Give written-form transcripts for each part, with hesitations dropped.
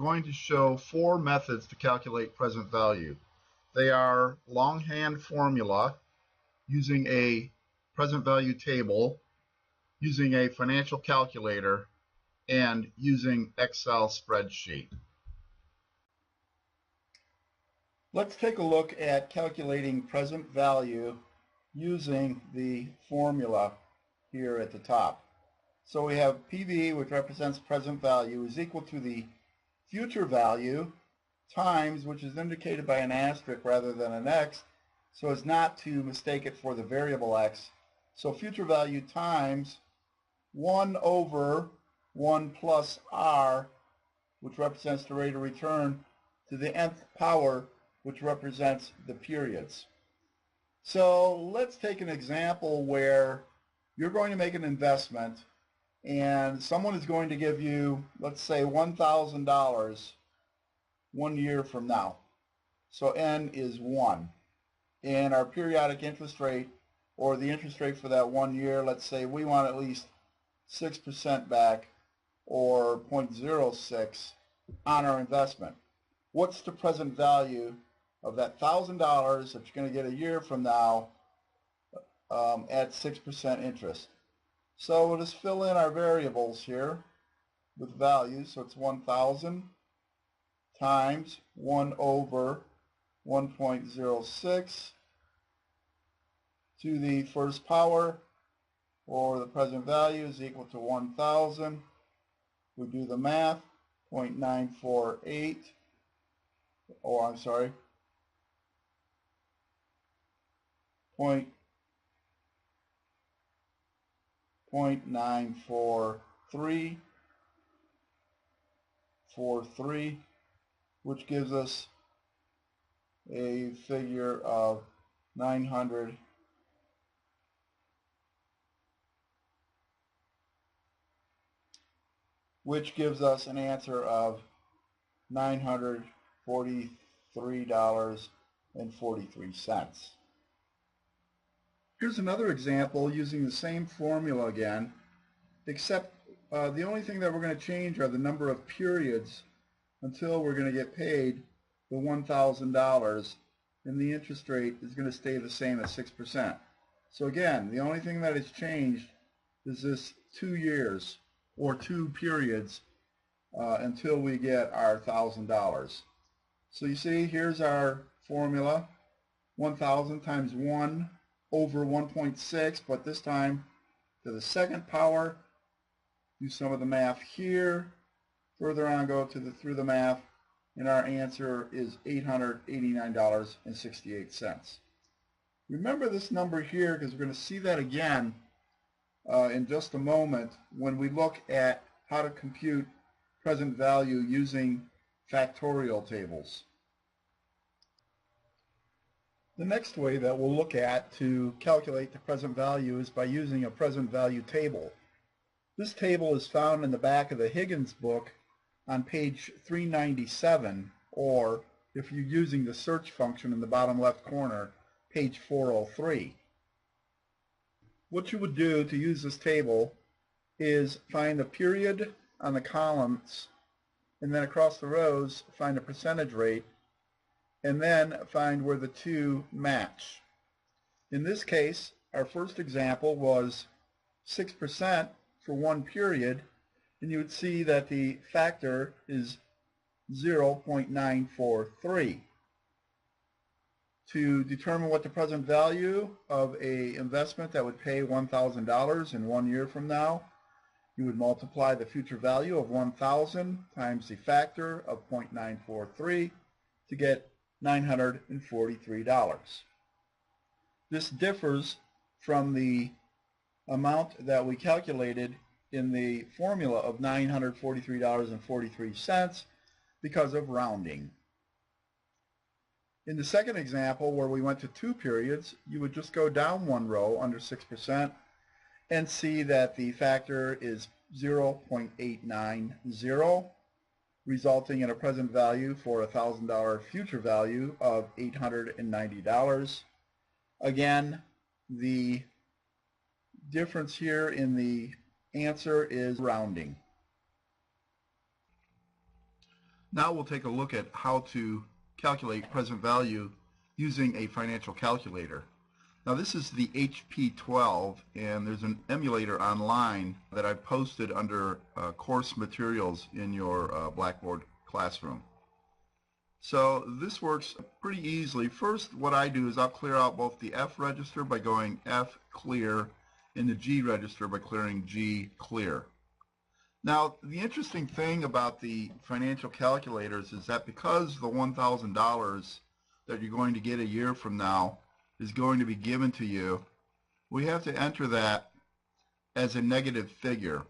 going to show four methods to calculate present value. They are longhand formula, using a present value table, using a financial calculator, and using Excel spreadsheet. Let's take a look at calculating present value using the formula here at the top. So we have PV, which represents present value, is equal to the future value times, which is indicated by an asterisk rather than an X, so as not to mistake it for the variable X. So future value times 1 over 1 plus R, which represents the rate of return, to the nth power, which represents the periods. So let's take an example where you're going to make an investment and someone is going to give you, let's say, $1,000 1 year from now. So N is 1. And our periodic interest rate, or the interest rate for that 1 year, let's say we want at least 6% back, or 0.06 on our investment. What's the present value of that $1,000 that you're going to get a year from now at 6% interest? So we'll just fill in our variables here with values. So it's 1,000 times 1 over 1.06 to the first power, or the present value is equal to 1,000. We do the math, 0.948, oh, I'm sorry, 0.94343, which gives us a figure of 900, which gives us an answer of $943.43. Here's another example using the same formula again, except the only thing that we're going to change are the number of periods until we're going to get paid the $1,000, and the interest rate is going to stay the same at 6%. So again, the only thing that has changed is this 2 years or 2 periods until we get our $1,000. So you see, here's our formula, 1,000 times 1 over 1.6, but this time to the second power. Do some of the math here. Further on, go through the math, and our answer is $889.68. Remember this number here, because we're going to see that again in just a moment when we look at how to compute present value using factorial tables. The next way that we'll look at to calculate the present value is by using a present value table. This table is found in the back of the Higgins book on page 397, or if you're using the search function in the bottom left corner, page 403. What you would do to use this table is find the period on the columns, and then across the rows find a percentage rate, and then find where the two match. In this case, our first example was 6% for 1 period, and you would see that the factor is 0.943. To determine what the present value of an investment that would pay $1,000 in 1 year from now, you would multiply the future value of 1,000 times the factor of 0.943 to get $943. This differs from the amount that we calculated in the formula of $943.43 because of rounding. In the second example, where we went to 2 periods, you would just go down 1 row under 6% and see that the factor is 0.890, resulting in a present value for a $1,000 future value of $890. Again, the difference here in the answer is rounding. Now we'll take a look at how to calculate present value using a financial calculator. Now this is the HP12, and there's an emulator online that I posted under course materials in your Blackboard classroom. So this works pretty easily. First, what I do is I'll clear out both the F register by going F clear and the G register by clearing G clear. Now, the interesting thing about the financial calculators is that because the $1,000 that you're going to get a year from now is going to be given to you, we have to enter that as a negative figure.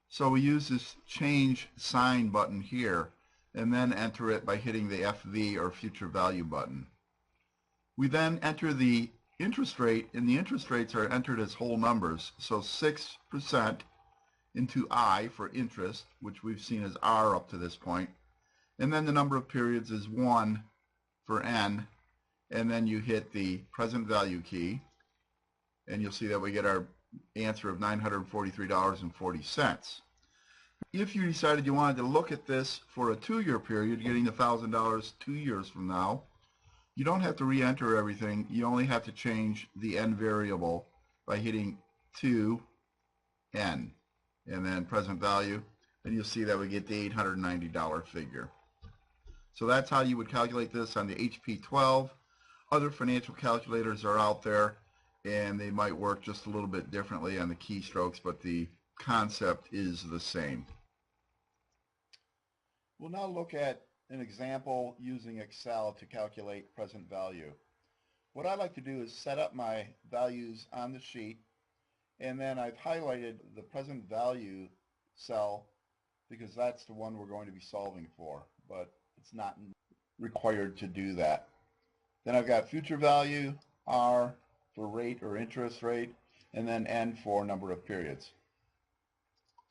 So we use this change sign button here and then enter it by hitting the FV or future value button. We then enter the interest rate, and the interest rates are entered as whole numbers. So 6% into I for interest, which we've seen as R up to this point, and then the number of periods is 1 for N, and then you hit the present value key, and you'll see that we get our answer of $943.40. If you decided you wanted to look at this for a 2-year period, getting the $1,000 2 years from now, you don't have to re-enter everything. You only have to change the N variable by hitting 2N and then present value, and you'll see that we get the $890 figure. So that's how you would calculate this on the HP12. Other financial calculators are out there, and they might work just a little bit differently on the keystrokes, but the concept is the same. We'll now look at an example using Excel to calculate present value. What I like to do is set up my values on the sheet, and then I've highlighted the present value cell because that's the one we're going to be solving for, but it's not required to do that. Then I've got future value, R for rate or interest rate, and then N for number of periods.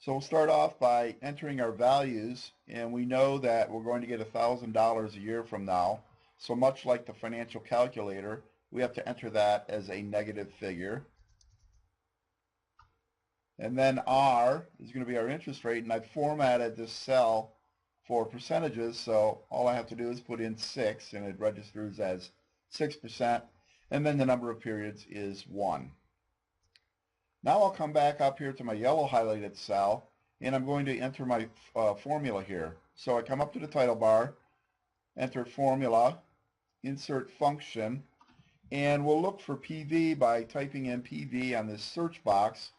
So we'll start off by entering our values, and we know that we're going to get $1,000 a year from now. So much like the financial calculator, we have to enter that as a negative figure. And then R is going to be our interest rate, and I've formatted this cell for percentages, so all I have to do is put in 6, and it registers as 6%, and then the number of periods is 1. Now I'll come back up here to my yellow highlighted cell, and I'm going to enter my formula here. So I come up to the title bar, enter formula, insert function, and we'll look for PV by typing in PV on this search box,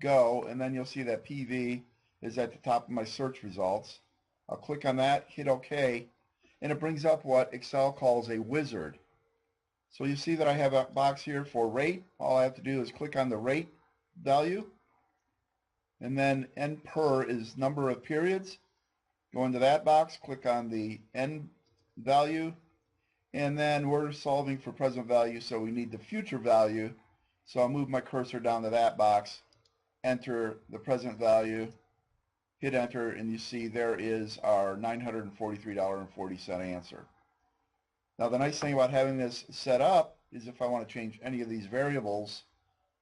go, and then you'll see that PV is at the top of my search results. I'll click on that, hit OK, and it brings up what Excel calls a wizard. So you see that I have a box here for rate. All I have to do is click on the rate value, and then N per is number of periods. Go into that box, click on the N value, and then we're solving for present value, so we need the future value. So I'll move my cursor down to that box, enter the present value, hit enter, and you see there is our $943.40 answer. Now the nice thing about having this set up is if I want to change any of these variables,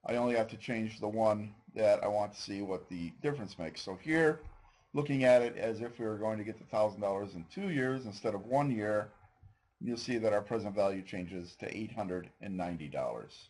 I only have to change the one that I want to see what the difference makes. So here, looking at it as if we were going to get the $1,000 in 2 years instead of 1 year, you'll see that our present value changes to $890.